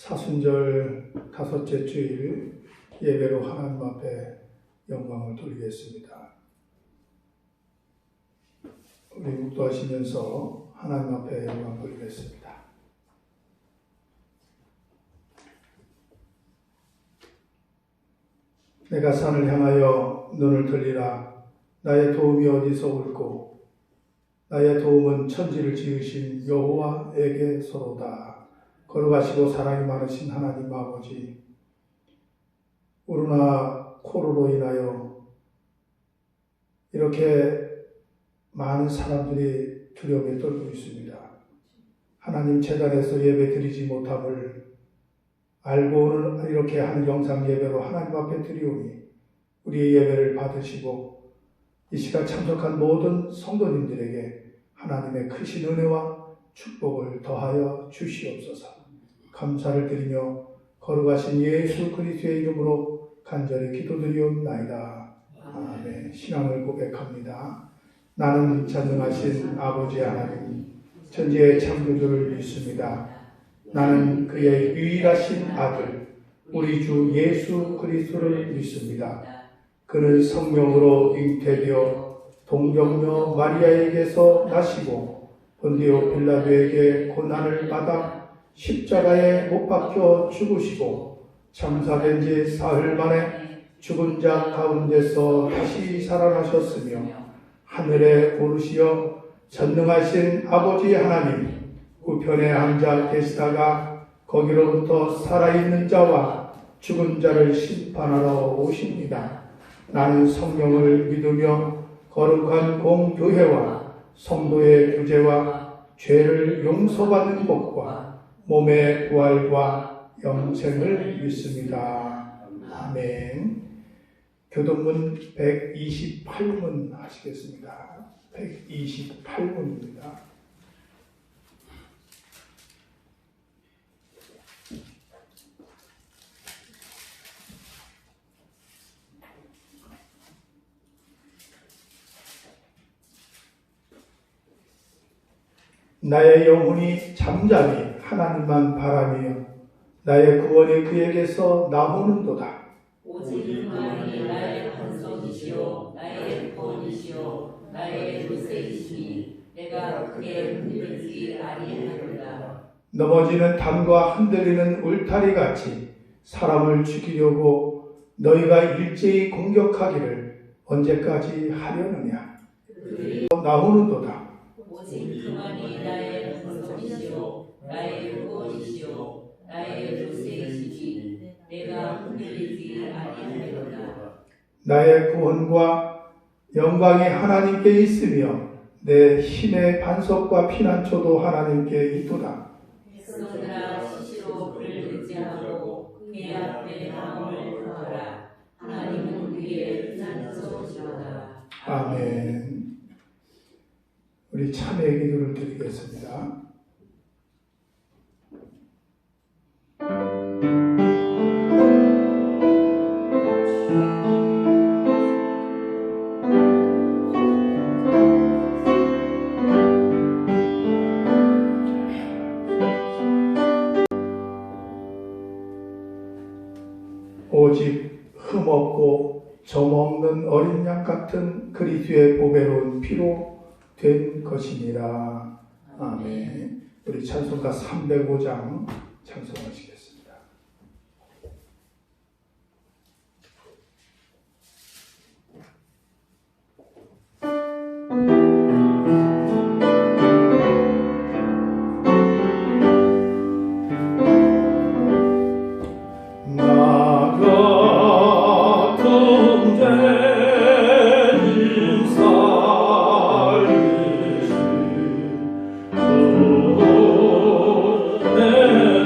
사순절 다섯째 주일 예배로 하나님 앞에 영광을 돌리겠습니다. 우리 묵도하시면서 하나님 앞에 영광 돌리겠습니다. 내가 산을 향하여 눈을 들리라. 나의 도움이 어디서 올고 나의 도움은 천지를 지으신 여호와에게서로다. 걸어가시고 사랑이 많으신 하나님 아버지, 코로나 코로로 인하여 이렇게 많은 사람들이 두려움에 떨고 있습니다. 하나님 재단에서 예배 드리지 못함을 알고는 이렇게 하는 영상 예배로 하나님 앞에 드리오니 우리의 예배를 받으시고 이 시간 참석한 모든 성도님들에게 하나님의 크신 은혜와 축복을 더하여 주시옵소서. 감사를 드리며 거룩하신 예수 그리스도의 이름으로 간절히 기도드리옵나이다. 아멘. 신앙을 고백합니다. 나는 전능하신 아버지 하나님, 천지의 창조주를 믿습니다. 나는 그의 유일하신 아들, 우리 주 예수 그리스도를 믿습니다. 그는 성령으로 잉태되어 동정녀 마리아에게서 나시고 본디오 빌라도에게 고난을 받아 십자가에 못 박혀 죽으시고 참사된 지 사흘 만에 죽은 자 가운데서 다시 살아나셨으며 하늘에 오르시어 전능하신 아버지 하나님 우편에 앉아 계시다가 거기로부터 살아있는 자와 죽은 자를 심판하러 오십니다. 나는 성령을 믿으며 거룩한 공교회와 성도의 교제와 죄를 용서받는 것과 몸의 부활과 영생을 믿습니다. 아멘. 교동문 128문 하시겠습니다. 128문입니다. 나의 영혼이 잠잠히 하나님만 바라며 나의 구원이 그에게서 나오는도다. 오직 그만이 나의 반석이시오 나의 구원이시오 나의 요새이시니 내가 크게 흔들리지 아니하리로다. 넘어지는 담과 흔들리는 울타리같이 사람을 죽이려고 너희가 일제히 공격하기를 언제까지 하려느냐. 나오는도다. 오직 그만이 나의 반석이시오 나의 구원이시오 나의 요새이시니 내가 흔들리지 아니하리로다. 나의 구원과 영광이 하나님께 있으며 내 힘의 반석과 피난처도 하나님께 있도다. 백성들아 시시로 그를 의지하고 그의 앞에 마음을 구하라. 하나님은 우리의 피난처시로다. 아멘. 우리 참회의 기도를 드리겠습니다. 오직 흠없고 점없는 어린 양 같은 그리스도의 보배로운 피로 된 것이니라. 아멘. 우리 찬송가 305장 찬송하시겠습니다. 내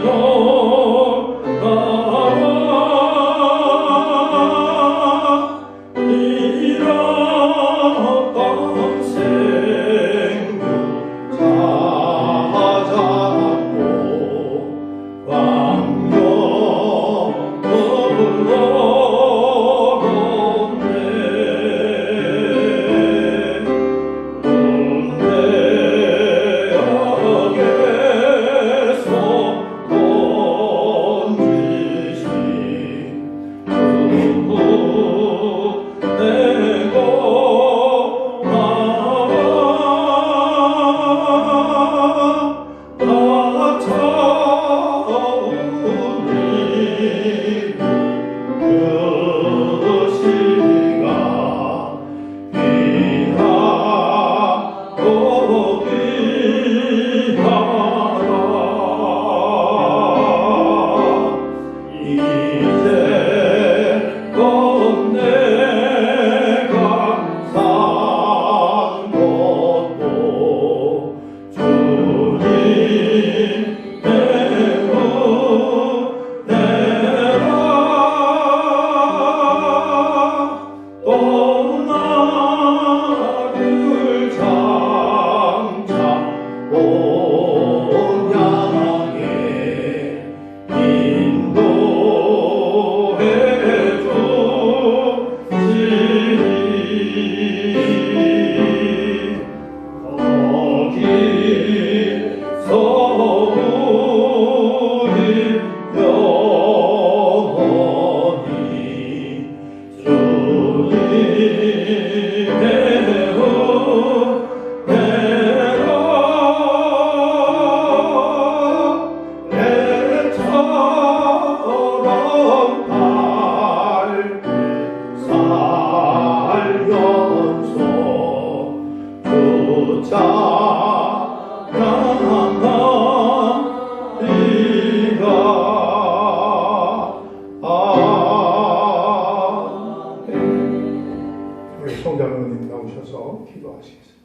우리 송장로님 나오셔서 기도하시겠습니다.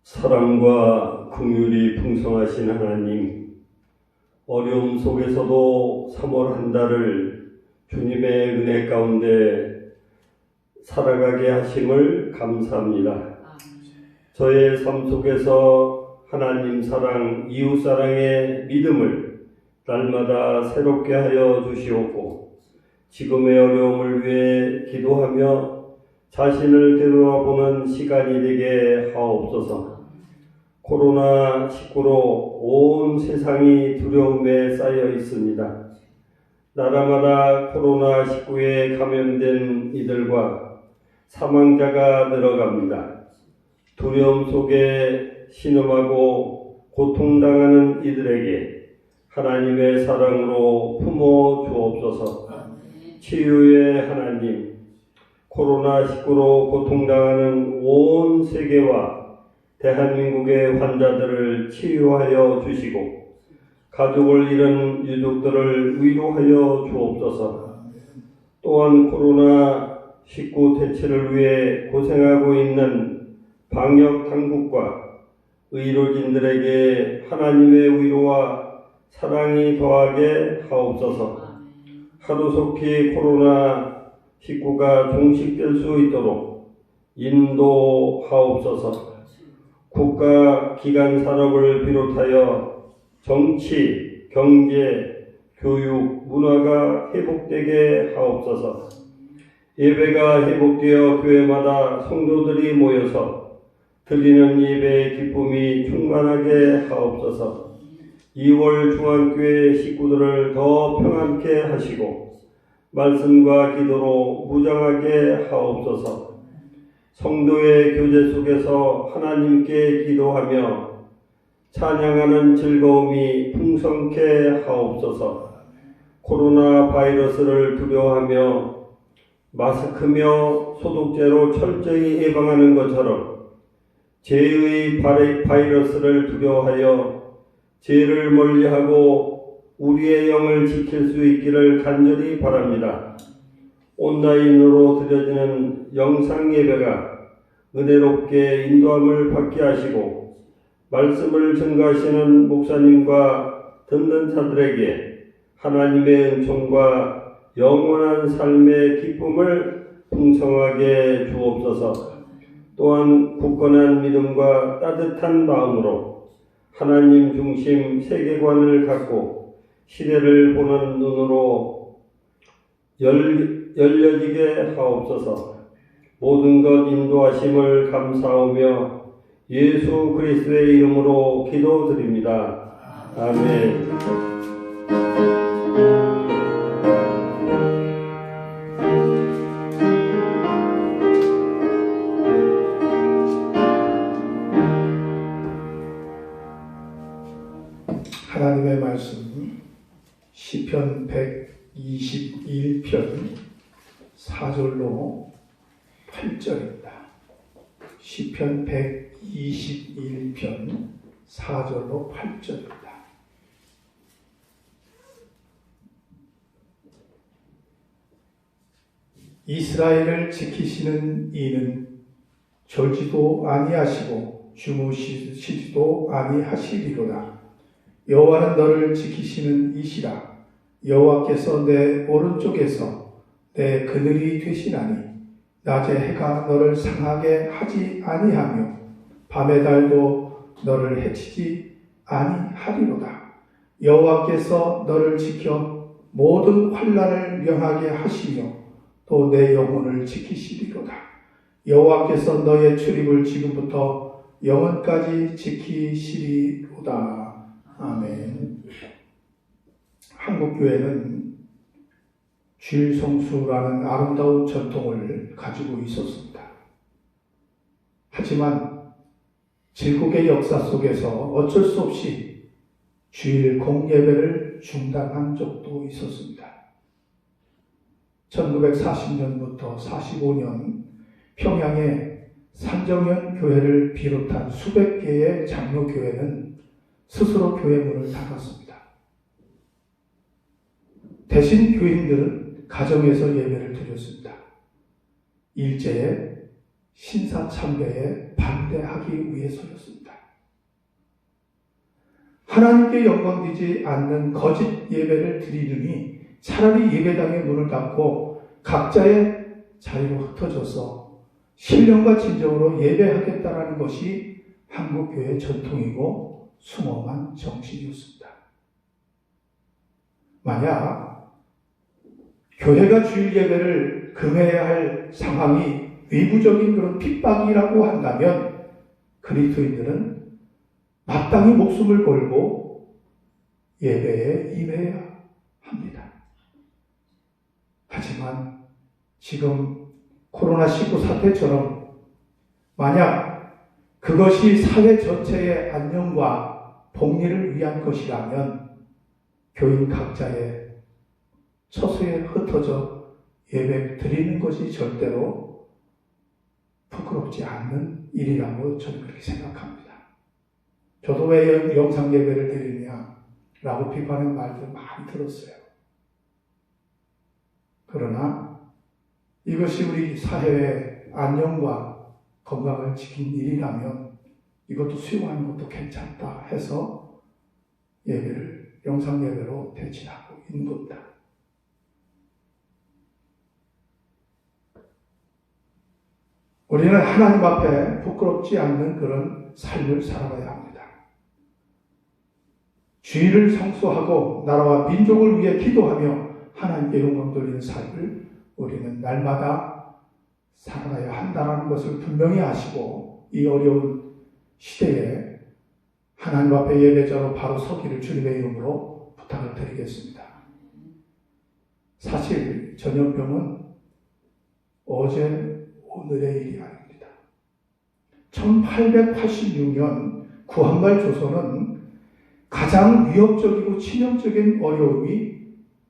사랑과 긍휼이 풍성하신 하나님, 어려움 속에서도 3월 한 달을 주님의 은혜 가운데 살아가게 하심을 감사합니다. 저의 삶 속에서 하나님 사랑, 이웃 사랑의 믿음을 날마다 새롭게 하여 주시옵고, 지금의 어려움을 위해 기도하며 자신을 되돌아보는 시간이 되게 하옵소서. 코로나19로 온 세상이 두려움에 쌓여 있습니다. 나라마다 코로나19에 감염된 이들과 사망자가 늘어갑니다. 두려움 속에 신음하고 고통당하는 이들에게 하나님의 사랑으로 품어 주옵소서. 치유의 하나님, 코로나19로 고통당하는 온 세계와 대한민국의 환자들을 치유하여 주시고, 가족을 잃은 유족들을 위로하여 주옵소서. 또한 코로나19 퇴치를 위해 고생하고 있는 방역 당국과 의료진들에게 하나님의 위로와 사랑이 더하게 하옵소서. 하루속히 코로나19가 종식될 수 있도록 인도하옵소서. 국가 기관 산업을 비롯하여 정치, 경제, 교육, 문화가 회복되게 하옵소서. 예배가 회복되어 교회마다 성도들이 모여서 드리는 예배의 기쁨이 충만하게 하옵소서. 2월 중앙교회 식구들을 더 평안케 하시고 말씀과 기도로 무장하게 하옵소서. 성도의 교제 속에서 하나님께 기도하며 찬양하는 즐거움이 풍성케 하옵소서. 코로나 바이러스를 두려워하며 마스크며 소독제로 철저히 예방하는 것처럼 죄의 바이러스를 두려워하여 죄를 멀리하고 우리의 영을 지킬 수 있기를 간절히 바랍니다. 온라인으로 드려지는 영상 예배가 은혜롭게 인도함을 받게 하시고 말씀을 증거하시는 목사님과 듣는 자들에게 하나님의 은총과 영원한 삶의 기쁨을 풍성하게 주옵소서. 또한 굳건한 믿음과 따뜻한 마음으로 하나님 중심 세계관을 갖고 시대를 보는 눈으로 열려지게 하옵소서. 모든 것 인도하심을 감사하며 예수 그리스도의 이름으로 기도드립니다. 아멘. 하나님의 말씀 시편 121편 4절로 8절입니다. 시편 121편 4절로 8절입니다. 이스라엘을 지키시는 이는 졸지도 아니하시고 주무시지도 아니하시리로다. 여호와는 너를 지키시는 이시라. 여호와께서 내 오른쪽에서 내 그늘이 되시나니 낮에 해가 너를 상하게 하지 아니하며 밤의 달도 너를 해치지 아니하리로다. 여호와께서 너를 지켜 모든 환난을 명하게 하시며 또 내 영혼을 지키시리로다. 여호와께서 너의 출입을 지금부터 영원까지 지키시리로다. 아멘. 한국교회는 주일성수라는 아름다운 전통을 가지고 있었습니다. 하지만 질국의 역사 속에서 어쩔 수 없이 주일 공예배를 중단한 적도 있었습니다. 1940년부터 45년 평양의 산정현 교회를 비롯한 수백 개의 장로교회는 스스로 교회 문을 닫았습니다. 대신 교인들은 가정에서 예배를 드렸습니다. 일제의 신사참배에 반대하기 위해서였습니다. 하나님께 영광되지 않는 거짓 예배를 드리느니 차라리 예배당의 문을 닫고 각자의 자리로 흩어져서 신령과 진정으로 예배하겠다라는 것이 한국교회의 전통이고 숭엄한 정신이었습니다. 만약 교회가 주일 예배를 금해야 할 상황이 외부적인 그런 핍박이라고 한다면 그리스도인들은 마땅히 목숨을 걸고 예배에 임해야 합니다. 하지만 지금 코로나19 사태처럼 만약 그것이 사회 전체의 안녕과 복리를 위한 것이라면 교인 각자의 처소에 흩어져 예배 드리는 것이 절대로 부끄럽지 않는 일이라고 저는 그렇게 생각합니다. 저도 왜 영상 예배를 드리냐라고 비판하는 말들 많이 들었어요. 그러나 이것이 우리 사회의 안녕과 건강을 지킨 일이라면 이것도 수용하는 것도 괜찮다 해서 예배를 영상 예배로 대신하고 있는 겁니다. 우리는 하나님 앞에 부끄럽지 않는 그런 삶을 살아가야 합니다. 주의를 성수하고 나라와 민족을 위해 기도하며 하나님께 영광 돌리는 삶을 우리는 날마다 살아가야 한다는 것을 분명히 아시고 이 어려운 시대에 하나님 앞에 예배자로 바로 서기를 주님의 이름으로 부탁을 드리겠습니다. 사실 전염병은 어제 오늘의 일이 아닙니다. 1886년 구한말 조선은 가장 위협적이고 치명적인 어려움이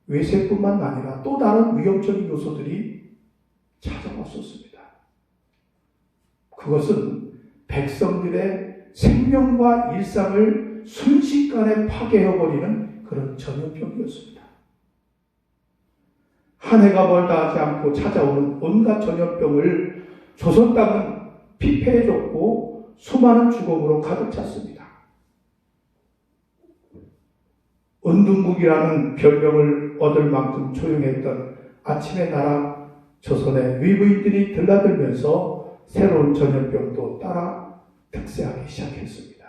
외세뿐만 아니라 또 다른 위협적인 요소들이 찾아왔었습니다. 그것은 백성들의 생명과 일상을 순식간에 파괴해버리는 그런 전염병이었습니다. 한 해가 멀다 하지 않고 찾아오는 온갖 전염병을 조선 땅은 피폐해졌고 수많은 죽음으로 가득 찼습니다. 은둔국이라는 별명을 얻을 만큼 조용했던 아침의 나라 조선의 위부인들이 들라들면서 새로운 전염병도 따라 득세하기 시작했습니다.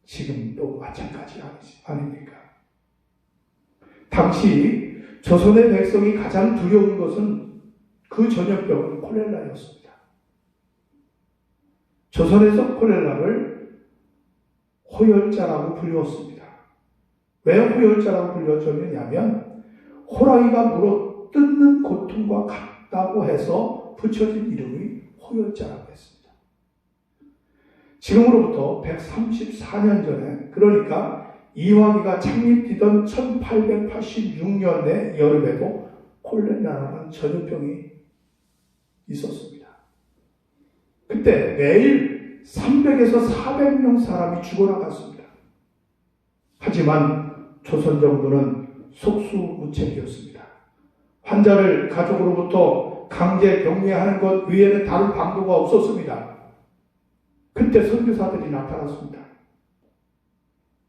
지금도 마찬가지 아닙니까? 당시 조선의 백성이 가장 두려운 것은 그 전염병은 콜레라였습니다. 조선에서 콜레라를 호열자라고 불렸습니다. 왜 호열자라고 불려졌느냐면 호랑이가 물어 뜯는 고통과 같다고 해서 붙여진 이름이 호열자라고 했습니다. 지금으로부터 134년 전에, 그러니까 이화기가 창립되던 1886년의 여름에도 콜레라라는 전염병이 있었습니다. 그때 매일 300에서 400명 사람이 죽어나갔습니다. 하지만 조선 정부는 속수무책이었습니다. 환자를 가족으로부터 강제 격리하는 것 외에는 다른 방도가 없었습니다. 그때 선교사들이 나타났습니다.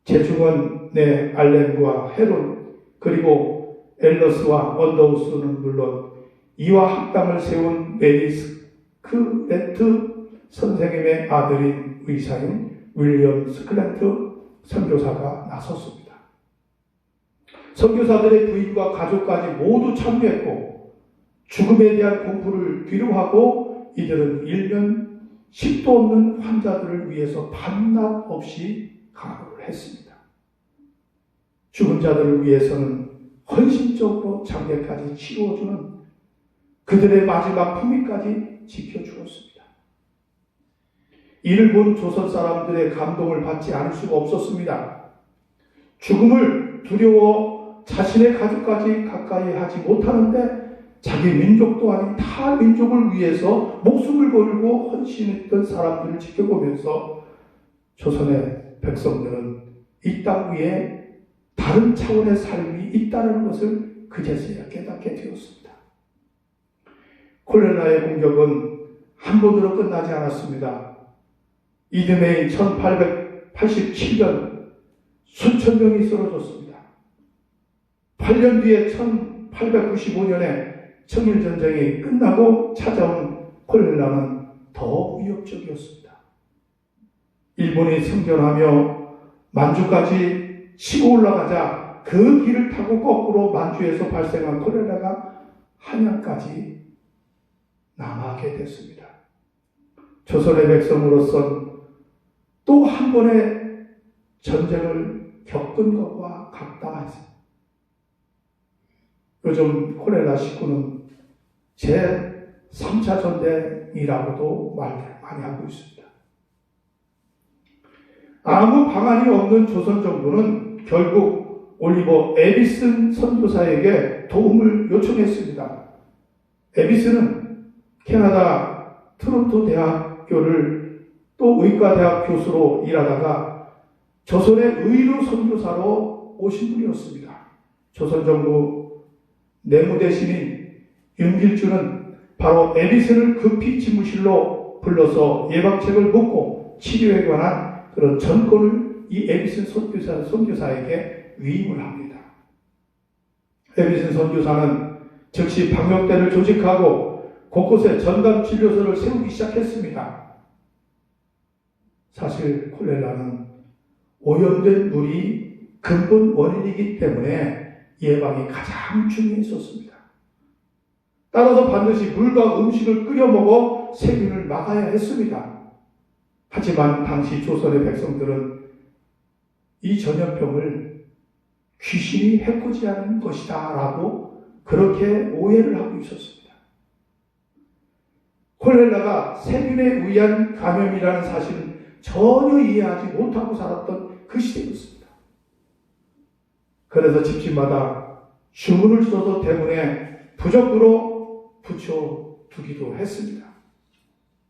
제중원의 알렌과 헤론, 그리고 엘러스와 언더우스는 물론 이와 학당을 세운 메리스크레트 선생님의 아들인 의사인 윌리엄 스클랜트 선교사가 나섰습니다. 선교사들의 부인과 가족까지 모두 참여했고 죽음에 대한 공부를 뒤로하고 이들은 일면 10도 없는 환자들을 위해서 반납 없이 간호를 했습니다. 죽은 자들을 위해서는 헌신적으로 장례까지 치루어주는 그들의 마지막 품위까지 지켜주었습니다. 이를 본 조선 사람들의 감동을 받지 않을 수가 없었습니다. 죽음을 두려워 자신의 가족까지 가까이 하지 못하는데 자기 민족도 아닌 타 민족을 위해서 목숨을 걸고 헌신했던 사람들을 지켜보면서 조선의 백성들은 이 땅 위에 다른 차원의 삶이 있다는 것을 그제서야 깨닫게 되었습니다. 콜레라의 공격은 한 번으로 끝나지 않았습니다. 이듬해인 1887년 수천 명이 쓰러졌습니다. 8년 뒤에 1895년에 청일전쟁이 끝나고 찾아온 콜레라는 더 위협적이었습니다. 일본이 승전하며 만주까지 치고 올라가자 그 길을 타고 거꾸로 만주에서 발생한 콜레라가 한양까지 남하게 됐습니다. 조선의 백성으로선 또 한 번의 전쟁을 겪은 것과 같다. 요즘 콜레라19는 제3차 전쟁이라고도 말을 많이 하고 있습니다. 아무 방안이 없는 조선 정부는 결국 올리버 에비슨 선교사에게 도움을 요청했습니다. 에비슨은 캐나다 토론토 대학교를 또 의과대학 교수로 일하다가 조선의 의료 선교사로 오신 분이었습니다. 조선 정부 내무대신인 윤길주는 바로 에비슨을 급히 집무실로 불러서 예방책을 묻고 치료에 관한 그런 전권을 이 에비슨 선교사에게 위임을 합니다. 에비슨 선교사는 즉시 방역대를 조직하고 곳곳에 전담진료소를 세우기 시작했습니다. 사실 콜레라는 오염된 물이 근본 원인이기 때문에 예방이 가장 중요했었습니다. 따라서 반드시 물과 음식을 끓여 먹어 세균을 막아야 했습니다. 하지만 당시 조선의 백성들은 이 전염병을 귀신이 해코지하는 것이다 라고 그렇게 오해를 하고 있었습니다. 콜레라가 세균에 의한 감염이라는 사실은 전혀 이해하지 못하고 살았던 그 시대였습니다. 그래서 집집마다 주문을 써서 대문에 부적으로 붙여두기도 했습니다.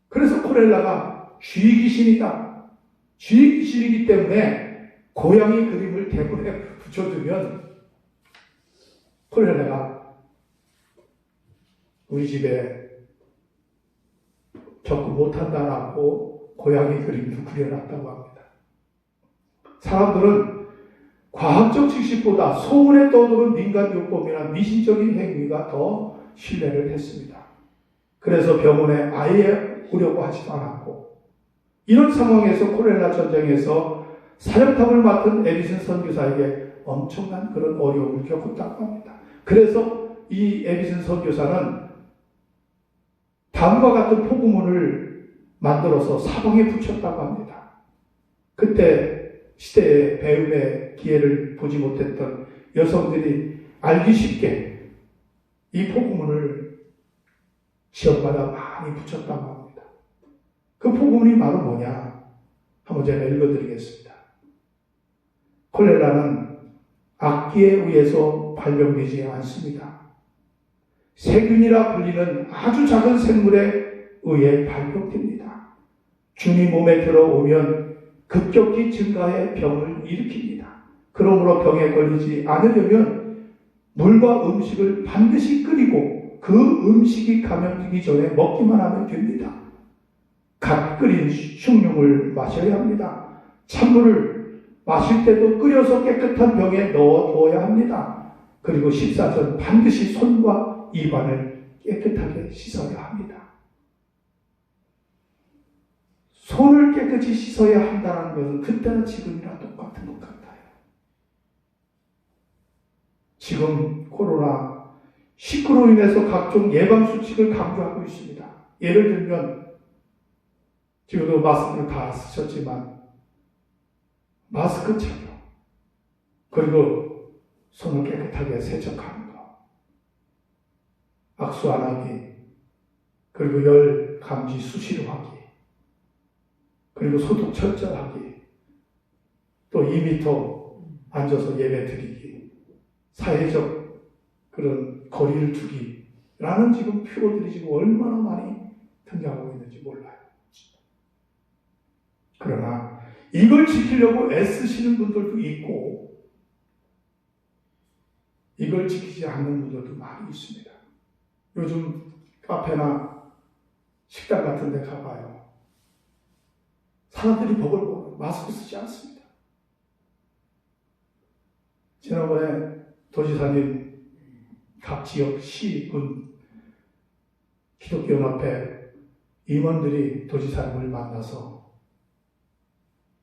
그래서 콜레라가 쥐귀신이다. 쥐귀신이기 때문에 고양이 그림을 대문에 붙여두면 콜레라가 우리 집에 접근 못한다라고 고양이 그림도 그려놨다고 합니다. 사람들은 과학적 지식보다 소문에 떠도는 민간 요법이나 미신적인 행위가 더 신뢰를 했습니다. 그래서 병원에 아예 오려고 하지도 않았고, 이런 상황에서 콜레라 전쟁에서 사령탑을 맡은 에비슨 선교사에게 엄청난 그런 어려움을 겪었다고 합니다. 그래서 이 에비슨 선교사는 다음과 같은 포구문을 만들어서 사방에 붙였다고 합니다. 그때 시대의 배움의 기회를 보지 못했던 여성들이 알기 쉽게 이 포구문을 지역마다 많이 붙였다고 합니다. 그 포구문이 바로 뭐냐? 한번 제가 읽어드리겠습니다. 콜레라는 악기에 의해서 발병되지 않습니다. 세균이라 불리는 아주 작은 생물에 의해 발병됩니다. 주님 몸에 들어오면 급격히 증가해 병을 일으킵니다. 그러므로 병에 걸리지 않으려면 물과 음식을 반드시 끓이고 그 음식이 감염되기 전에 먹기만 하면 됩니다. 갓 끓인 숭늉을 마셔야 합니다. 찬물을 마실 때도 끓여서 깨끗한 병에 넣어두어야 합니다. 그리고 식사 전 반드시 손과 입안을 깨끗하게 씻어야 합니다. 손을 깨끗이 씻어야 한다는 것은 그때나 지금이나 똑같은 것 같아요. 지금 코로나19로 인해서 각종 예방수칙을 강조하고 있습니다. 예를 들면 지금도 마스크를 다 쓰셨지만 마스크 착용, 그리고 손을 깨끗하게 세척하는 것, 악수 안 하기, 그리고 열 감지 수시로 하기, 그리고 소독 철저하기, 또 2m 앉아서 예배 드리기, 사회적 그런 거리를 두기, 라는 지금 표어들이 지금 얼마나 많이 등장하고 있는지 몰라요. 그러나 이걸 지키려고 애쓰시는 분들도 있고 이걸 지키지 않는 분들도 많이 있습니다. 요즘 카페나 식당 같은 데 가봐요. 사람들이 버글버글 마스크 쓰지 않습니다. 지난번에 도지사님 각 지역 시군 기독교연합회 임원들이 도지사님을 만나서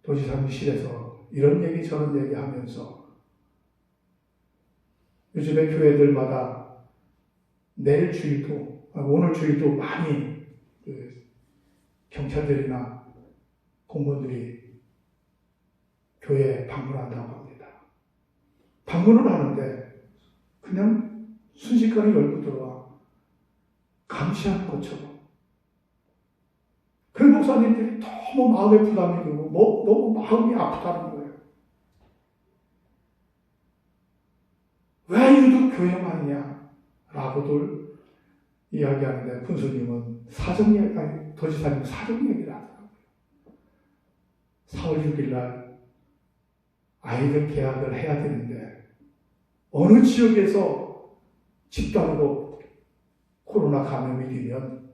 도지사님실에서 이런 얘기 저런 얘기 하면서 요즘에 교회들마다 내일 주일도 오늘 주일도 많이 경찰들이나 공무원들이 교회에 방문한다고 합니다. 방문을 하는데 그냥 순식간에 열고 들어와 감시하는 것처럼. 그 목사님들이 너무 마음에 부담이 되고 너무 마음이 아프다는 거예요. 왜 유독 교회만이냐? 라고들 이야기하는데 군수님은 도지사님 사정 얘기를 하더라고요. 4월 6일 날 아이들 개학을 해야 되는데 어느 지역에서 집단으로 코로나 감염이 되면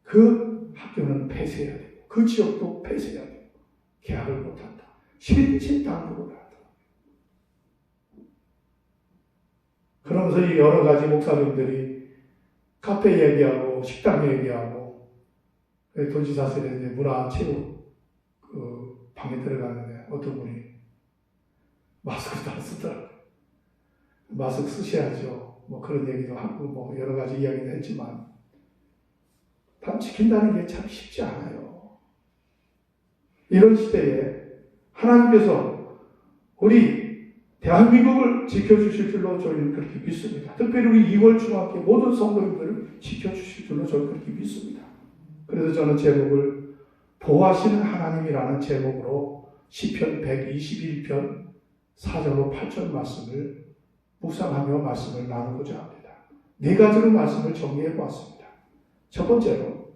그 학교는 폐쇄해야 되고 그 지역도 폐쇄해야 되고 개학을 못한다. 신신당부를 하더라고요. 그러면서 이 여러 가지 목사님들이 카페 얘기하고 식당 얘기하고 도지사실에 이제 문화체육 그 방에 들어갔는데 어떤 분이 마스크도 안 쓰더라고요. 마스크 쓰셔야죠. 뭐 그런 얘기도 하고 뭐 여러 가지 이야기도 했지만 다 지킨다는 게 참 쉽지 않아요. 이런 시대에 하나님께서 우리 대한민국을 지켜주실 줄로 저희는 그렇게 믿습니다. 특별히 우리 2월 중학교 모든 성도님들을 지켜주실 줄로 저는 그렇게 믿습니다. 그래서 저는 제목을 보호하시는 하나님이라는 제목으로 시편 121편 4절로 8절 말씀을 묵상하며 말씀을 나누고자 합니다. 4가지로 말씀을 정리해 보았습니다. 첫 번째로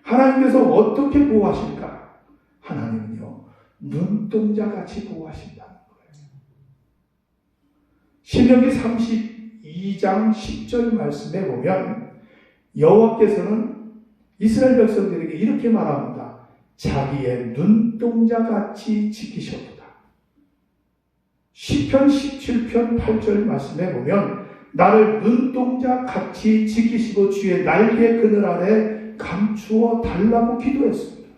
하나님께서 어떻게 보호하실까? 하나님은요 눈동자같이 보호하신다는 거예요. 신명기 32장 10절 말씀에 보면 여호와께서는 이스라엘 백성들에게 이렇게 말합니다. 자기의 눈동자같이 지키셨도다. 시편 17편 8절 말씀에 보면 나를 눈동자같이 지키시고 주의 날개 그늘 아래 감추어 달라고 기도했습니다.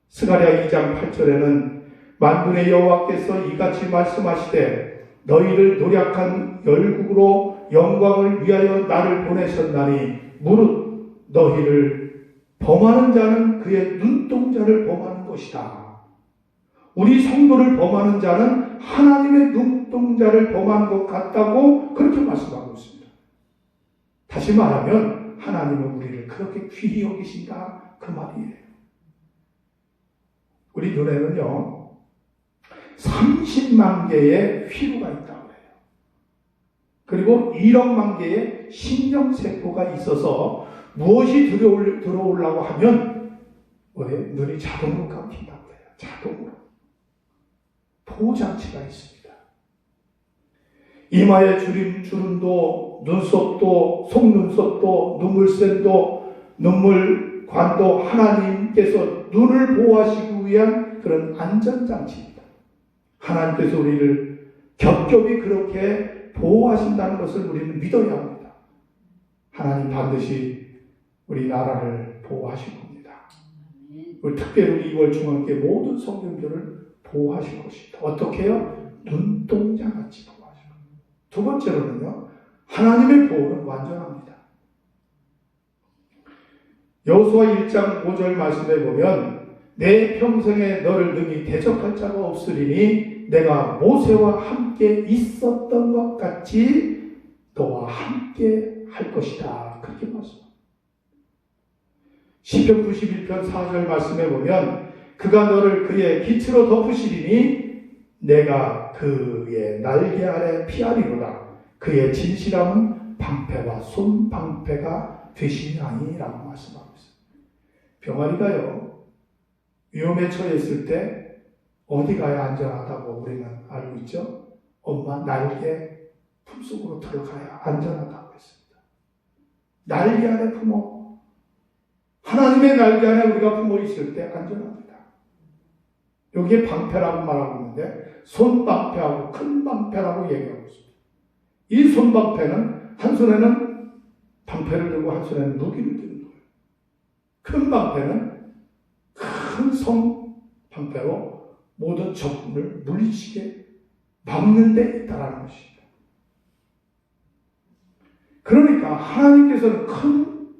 스가랴 2장 8절에는 만군의 여호와께서 이같이 말씀하시되 너희를 노력한 열국으로 영광을 위하여 나를 보내셨나니 무릇 너희를 범하는 자는 그의 눈동자를 범하는 것이다. 우리 성도를 범하는 자는 하나님의 눈동자를 범하는 것 같다고 그렇게 말씀하고 있습니다. 다시 말하면 하나님은 우리를 그렇게 귀히 여기신다 그 말이에요. 우리 눈에는요 30만 개의 피부가 있다고 해요. 그리고 1억만 개의 신경세포가 있어서 무엇이 들어오려고 하면 눈이 자동으로 감긴다고 해요. 자동으로. 보호장치가 있습니다. 이마에 주름도, 눈썹도, 속눈썹도, 눈물샘도, 눈물관도 하나님께서 눈을 보호하시기 위한 그런 안전장치입니다. 하나님께서 우리를 겹겹이 그렇게 보호하신다는 것을 우리는 믿어야 합니다. 하나님 반드시 우리 나라를 보호하실 겁니다. 우리 특별히 2월 중앙교회 모든 성도들을 보호하실 것입니다. 어떻게 해요? 눈동자같이 보호하실 겁니다. 두 번째로는요, 하나님의 보호는 완전합니다. 여호수아 1장 5절 말씀에 보면 내 평생에 너를 능히 대적할 자가 없으리니 내가 모세와 함께 있었던 것 같이 너와 함께 할 것이다. 그렇게 말씀합니다. 시편 91편 4절 말씀에 보면 그가 너를 그의 깃으로 덮으시리니 내가 그의 날개 아래 피하리로다. 그의 진실함은 방패와 손방패가 되시나니라고 말씀하고 있습니다. 병아리가요, 위험에 처했을 때 어디 가야 안전하다고 우리는 알고 있죠? 엄마 날개 품속으로 들어가야 안전하다고 했습니다. 날개 안에 품어, 하나님의 날개 안에 우리가 품어 있을 때 안전합니다. 여기에 방패라고 말하고 있는데 손방패하고 큰 방패라고 얘기하고 있습니다. 이 손방패는 한 손에는 방패를 들고 한 손에는 무기를 드는 거예요. 큰 방패는 큰 손방패로 모든 적군을 물리치게 막는 데 있다라는 것입니다. 그러니까 하나님께서는 큰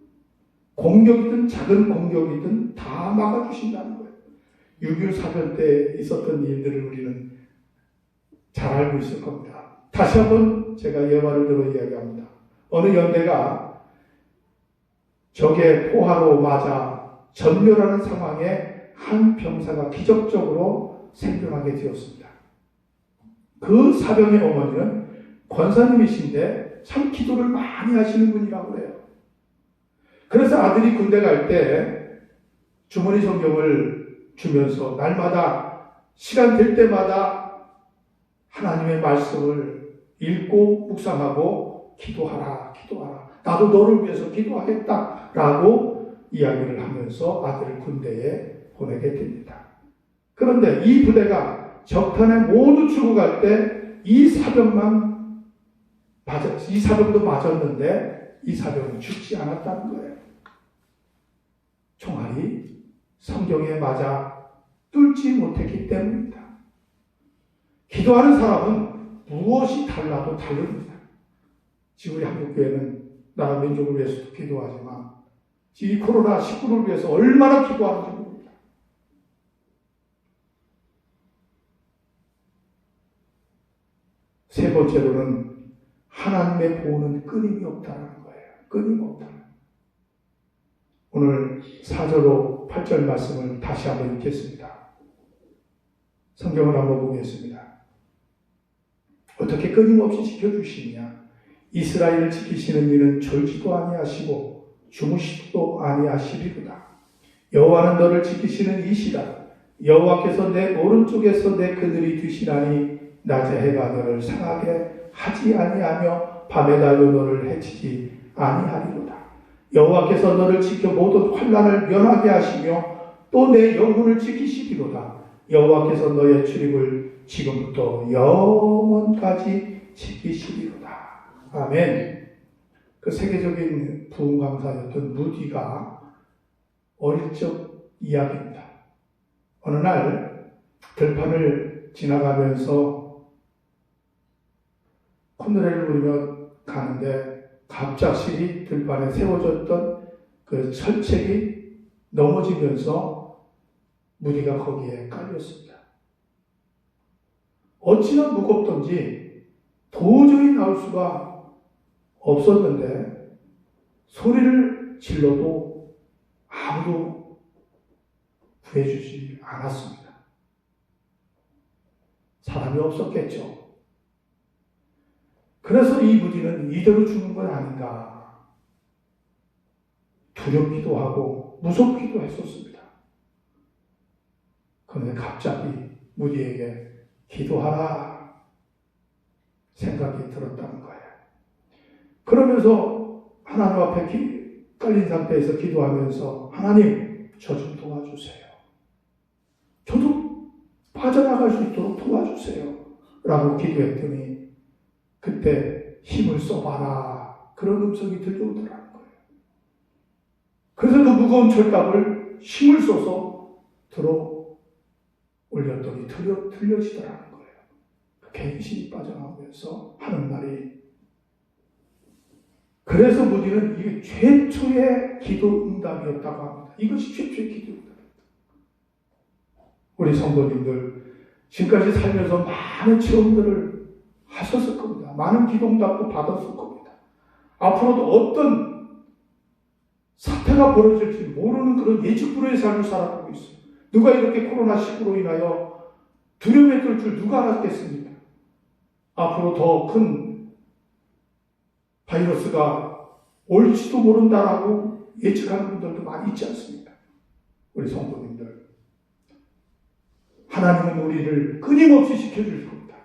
공격이든 작은 공격이든 다 막아주신다는 거예요. 6.25 사변 때 있었던 일들을 우리는 잘 알고 있을 겁니다. 다시 한번 제가 예화를 들어 이야기합니다. 어느 연대가 적의 포화로 맞아 전멸하는 상황에 한 병사가 기적적으로 생존하게 되었습니다. 그 사병의 어머니는 권사님이신데 참 기도를 많이 하시는 분이라고 해요. 그래서 아들이 군대 갈 때 주머니 성경을 주면서 날마다 시간 될 때마다 하나님의 말씀을 읽고 묵상하고 기도하라, 기도하라. 나도 너를 위해서 기도하겠다라고 이야기를 하면서 아들을 군대에 보내게 됩니다. 그런데 이 부대가 적탄에 모두 죽어갈 때 이 사병도 맞았는데 이 사병은 죽지 않았다는 거예요. 총알이 성경에 맞아 뚫지 못했기 때문입니다. 기도하는 사람은 무엇이 달라도 다릅니다. 지금 우리 한국교회는 나라 민족을 위해서도 기도하지만 이 코로나19를 위해서 얼마나 기도하는지 모릅니다. 세 번째로는 하나님의 보호는 끊임이 없다는 거예요. 끊임없다. 오늘 4절로 8절 말씀을 다시 한번 읽겠습니다. 성경을 한번 보겠습니다. 어떻게 끊임없이 지켜주시냐? 이스라엘을 지키시는 이는 졸지도 아니하시고 주무시지도 아니하시리로다. 여호와는 너를 지키시는 이시라. 여호와께서 내 오른쪽에서 내 그늘이 되시나니 낮에 해가 너를 상하게 하지 아니하며 밤에 달도 너를 해치지 아니하리로다. 여호와께서 너를 지켜 모든 환난을 면하게 하시며 또 내 영혼을 지키시리로다. 여호와께서 너의 출입을 지금부터 영원까지 지키시리로다. 아멘. 그 세계적인 부흥 강사였던 무디가 어릴 적 이야기입니다. 어느 날 들판을 지나가면서 콧노래를 부르며 가는데 갑작스레 들판에 세워졌던 그 철책이 넘어지면서 무디가 거기에 깔렸습니다. 어찌나 무겁던지 도저히 나올 수가 없었는데 소리를 질러도 아무도 구해주지 않았습니다. 사람이 없었겠죠. 그래서 이 무디는 이대로 죽는 건 아닌가 두렵기도 하고 무섭기도 했었습니다. 그런데 갑자기 무디에게 기도하라 생각이 들었다는 거예요. 그러면서 하나님 앞에 깔린 상태에서 기도하면서 하나님 저 좀 도와주세요. 저도 빠져나갈 수 있도록 도와주세요. 라고 기도했더니 그때 힘을 써봐라. 그런 음성이 들려오더라는 거예요. 그래서 그 무거운 철갑을 힘을 써서 들어 올렸더니 들려지더라는 거예요. 그 갱신이 빠져나오면서 하는 말이 그래서 무디는 이게 최초의 기도 응답이었다고 합니다. 이것이 최초의 기도 응답입니다. 우리 성도님들 지금까지 살면서 많은 체험들을 하셨을 겁니다. 많은 기도 응답도 받았을 겁니다. 앞으로도 어떤 사태가 벌어질지 모르는 그런 예측불허의 삶을 살아가고 있어요. 누가 이렇게 코로나19로 인하여 두려움에 떨 줄 누가 알았겠습니까? 앞으로 더 큰 바이러스가 올지도 모른다라고 예측하는 분들도 많이 있지 않습니까? 우리 성도님들, 하나님은 우리를 끊임없이 지켜줄 겁니다.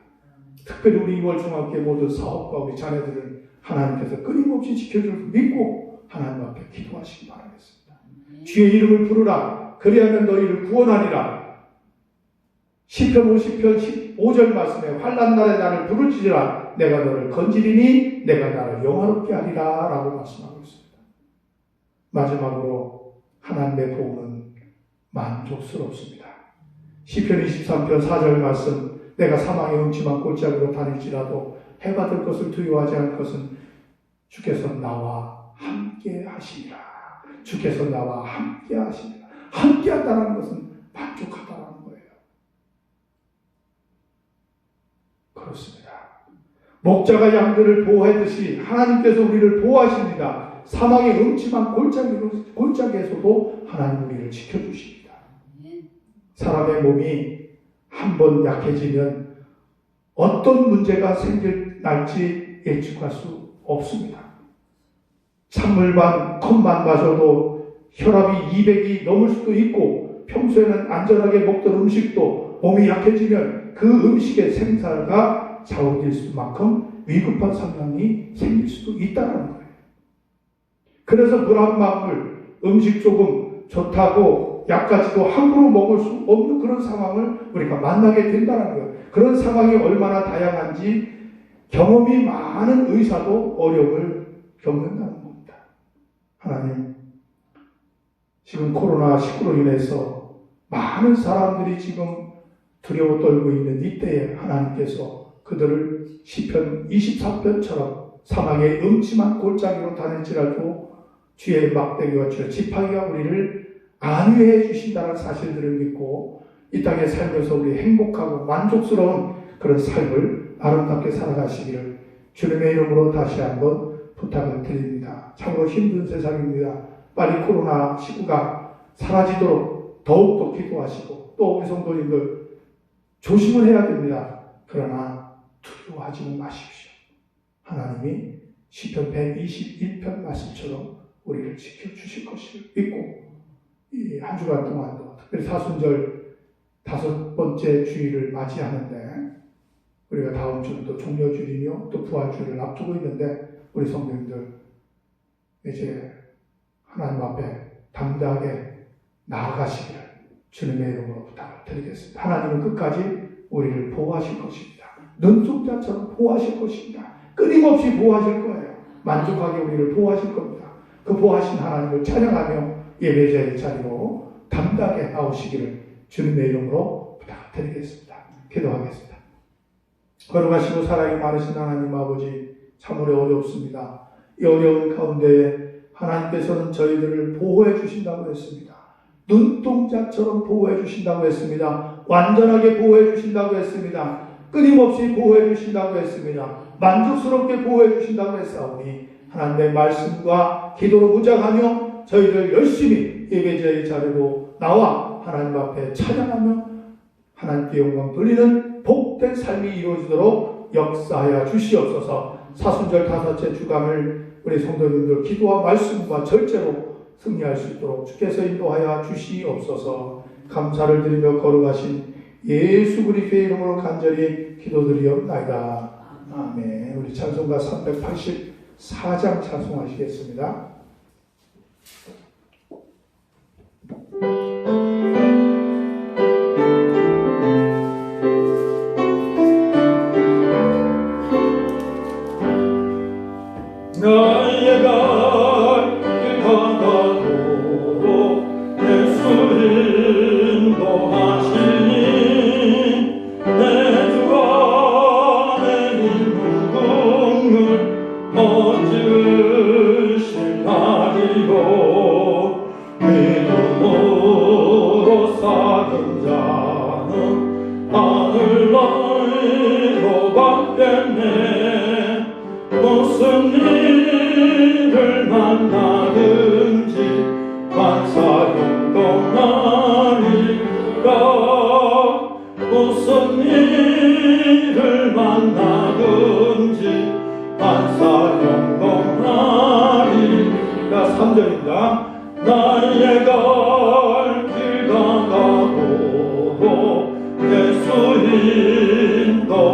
특별히 우리 2월 중학교 모든 사업과 우리 자녀들을 하나님께서 끊임없이 지켜줄 믿고 하나님 앞에 기도하시기 바라겠습니다. 주의 이름을 부르라. 그리하면 너희를 구원하리라. 시편 50편 15절 말씀에 환난 날에 나를 부르짖으라. 내가 너를 건지리니 내가 나를 영화롭게 하리라 라고 말씀하고 있습니다. 마지막으로 하나님의 복은 만족스럽습니다. 시편 23편 4절 말씀, 내가 사망의 음침한 골짜기로 다닐지라도 해가 될 것을 두려워하지 않을 것은 주께서 나와 함께 하시리라. 주께서 나와 함께 하시리라. 함께 한다는 것은 만족하다는 거예요. 그렇습니다. 목자가 양들을 보호하듯이 하나님께서 우리를 보호하십니다. 사망의 음침한 골짜기에서도 하나님 우리를 지켜주십니다. 사람의 몸이 한번 약해지면 어떤 문제가 날지 예측할 수 없습니다. 찬물만 컵만 마셔도 혈압이 200이 넘을 수도 있고, 평소에는 안전하게 먹던 음식도 몸이 약해지면 그 음식의 생사가 좌우될 수만큼 위급한 상황이 생길 수도 있다는 거예요. 그래서 물 한 방울, 음식 조금 좋다고 약까지도 함부로 먹을 수 없는 그런 상황을 우리가 만나게 된다는 거예요. 그런 상황이 얼마나 다양한지 경험이 많은 의사도 어려움을 겪는다는 겁니다. 하나님, 지금 코로나19로 인해서 많은 사람들이 지금 두려워 떨고 있는 이때에 하나님께서 그들을 시편 24편처럼 사망의 음침한 골짜기로 다닐지라도 주의 막대기와 주의 지팡이가 우리를 안위해 주신다는 사실들을 믿고 이 땅에 살면서 우리 행복하고 만족스러운 그런 삶을 아름답게 살아가시기를 주님의 이름으로 다시 한번 부탁을 드립니다. 참으로 힘든 세상입니다. 빨리 코로나19가 사라지도록 더욱더 기도하시고, 또 우리 성도님들 조심을 해야 됩니다. 그러나 두려워하지 마십시오. 하나님이 시편 121편 말씀처럼 우리를 지켜주실 것을 믿고, 이 한 주간 동안도 특별히 사순절 5번째 주일을 맞이하는데, 우리가 다음 주는 또 종려주일이며 또 부활주일을 앞두고 있는데, 우리 성도님들 이제 하나님 앞에 담대하게 나아가시기를 주님의 이름으로 부탁을 드리겠습니다. 하나님은 끝까지 우리를 보호하실 것입니다. 눈동자처럼 보호하실 것입니다. 끊임없이 보호하실 거예요. 만족하게 우리를 보호하실 겁니다. 그 보호하신 하나님을 찬양하며 예배자의 자리로 담대하게 나오시기를 주님의 이름으로 부탁드리겠습니다. 기도하겠습니다. 거룩하시고 사랑이 많으신 하나님 아버지, 참으로 어렵습니다. 이 어려운 가운데 하나님께서는 저희들을 보호해 주신다고 했습니다. 눈동자처럼 보호해 주신다고 했습니다. 완전하게 보호해 주신다고 했습니다. 끊임없이 보호해 주신다고 했습니다. 만족스럽게 보호해 주신다고 했사오니 하나님의 말씀과 기도로 무장하며 저희를 열심히 예배자의 자리로 나와 하나님 앞에 찬양하며 하나님께 영광 돌리는 복된 삶이 이루어지도록 역사하여 주시옵소서. 사순절 5째 주간을 우리 성도님들 기도와 말씀과 절제로 승리할 수 있도록 주께서 인도하여 주시옵소서. 감사를 드리며 거룩하신 예수 그리스도의 이름으로 간절히 기도드리옵나이다. 아멘. 우리 찬송가 384장 찬송하시겠습니다. 나의 갈 가다도 예수 인도하시니 내 주 안에 있는 국물 얻으실 날이요 믿음으로 사는 자는 하늘 나이로 받겠네. 무슨 일을 만나든지 만사형통하리라. 무슨 일을 만나든지 만사형통 3절입니다. 나의 갈 길 다가고 예수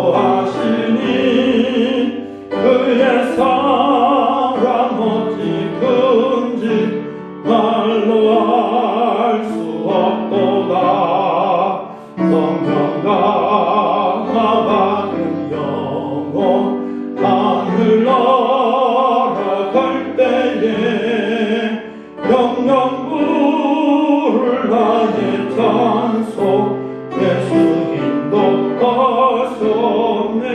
인도하시니 그의 사랑 어찌 큰지 말로 알 수 없도다. 성령과 받은 영혼 하늘 날아갈 때에 영영 부를 나의 찬송 예수 인도하셨네.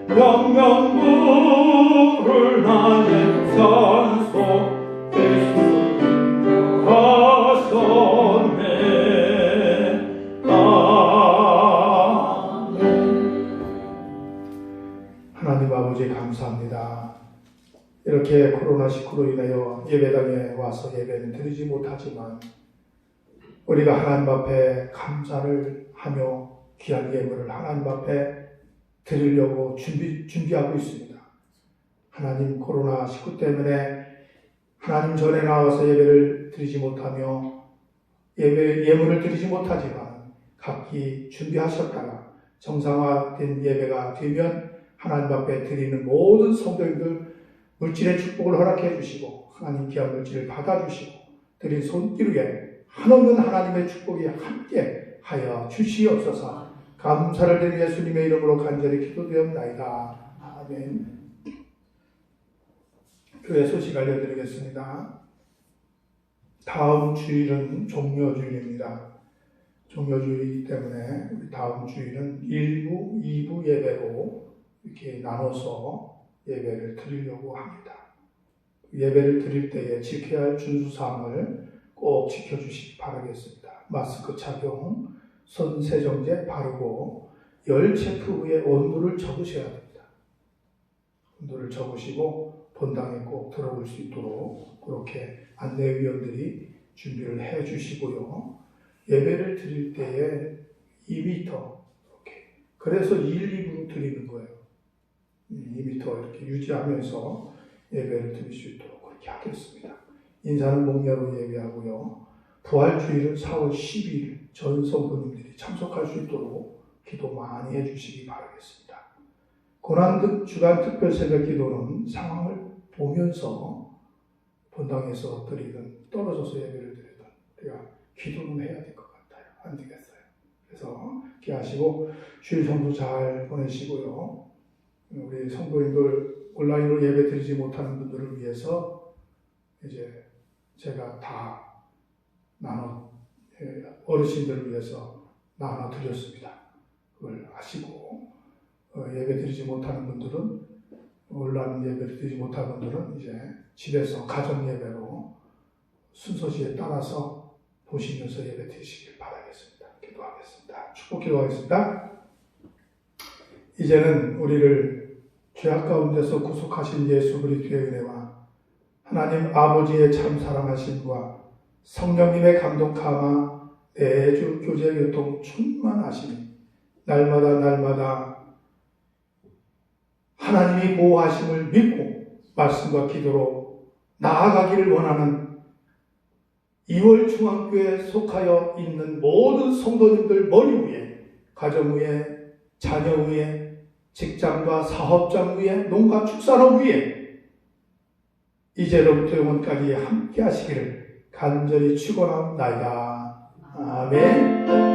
영영 부를 나의 찬송 예수 인도하셨네. 아멘. 하나님 아버지 감사합니다. 이렇게 코로나19로 인하여 예배당에 와서 예배는 드리지 못하지만 우리가 하나님 앞에 감사를 하며 귀한 예물을 하나님 앞에 드리려고 준비하고 있습니다. 하나님 코로나19 때문에 하나님 전에 나와서 예배를 드리지 못하며 예물을 드리지 못하지만 각기 준비하셨다가 정상화된 예배가 되면 하나님 앞에 드리는 모든 성도님들 물질의 축복을 허락해 주시고 하나님 귀한 물질을 받아주시고 드린 손길 위에 한없는 하나님의 축복이 함께 하여 주시옵소서. 감사를 드린 예수님의 이름으로 간절히 기도되었나이다. 아멘. 교회 소식 알려드리겠습니다. 다음 주일은 종료주일입니다. 종료주일이기 때문에 우리 다음 주일은 1부, 2부 예배로 이렇게 나눠서 예배를 드리려고 합니다. 예배를 드릴 때에 지켜야 할 준수사항을 꼭 지켜주시기 바라겠습니다. 마스크 착용, 손 세정제 바르고 열 체크 후에 온도를 적으셔야 됩니다. 온도를 적으시고 본당에 꼭 들어올 수 있도록 그렇게 안내위원들이 준비를 해 주시고요. 예배를 드릴 때에 2m 이렇게 그래서 1, 2부로 드리는 거예요. 2m 이렇게 유지하면서 예배를 드릴 수 있도록 그렇게 하겠습니다. 인사는 목야로 예배하고요. 부활주일은 4월 12일 전 성도님들이 참석할 수 있도록 기도 많이 해주시기 바라겠습니다. 고난 주간 특별 새벽 기도는 상황을 보면서 본당에서 드리든 떨어져서 예배를 드리든 우리가 기도는 해야 될 것 같아요. 안 되겠어요. 그래서 이렇게 하시고 주일 성도 잘 보내시고요. 우리 성도님들 온라인으로 예배 드리지 못하는 분들을 위해서 이제 제가 다 어르신들을 위해서 나눠 드렸습니다. 그걸 아시고 예배 드리지 못하는 분들은 온라인 예배를 드리지 못하는 분들은 이제 집에서 가정 예배로 순서지에 따라서 보시면서 예배 드리시길 바라겠습니다. 기도하겠습니다. 축복 기도하겠습니다. 이제는 우리를 죄악 가운데서 구속하신 예수 그리스도의 은혜와 하나님 아버지의 참 사랑하심과 성령님의 감동감화 내주 교제 교통 충만하심이 날마다 하나님이 보호하심을 믿고 말씀과 기도로 나아가기를 원하는 2월 중앙교회에 속하여 있는 모든 성도님들 머리 위에, 가정 위에, 자녀 위에, 직장과 사업장 위에, 농가 축산업 위에 이제로부터 영원까지 함께 하시기를 간절히 축원합니다. 아멘.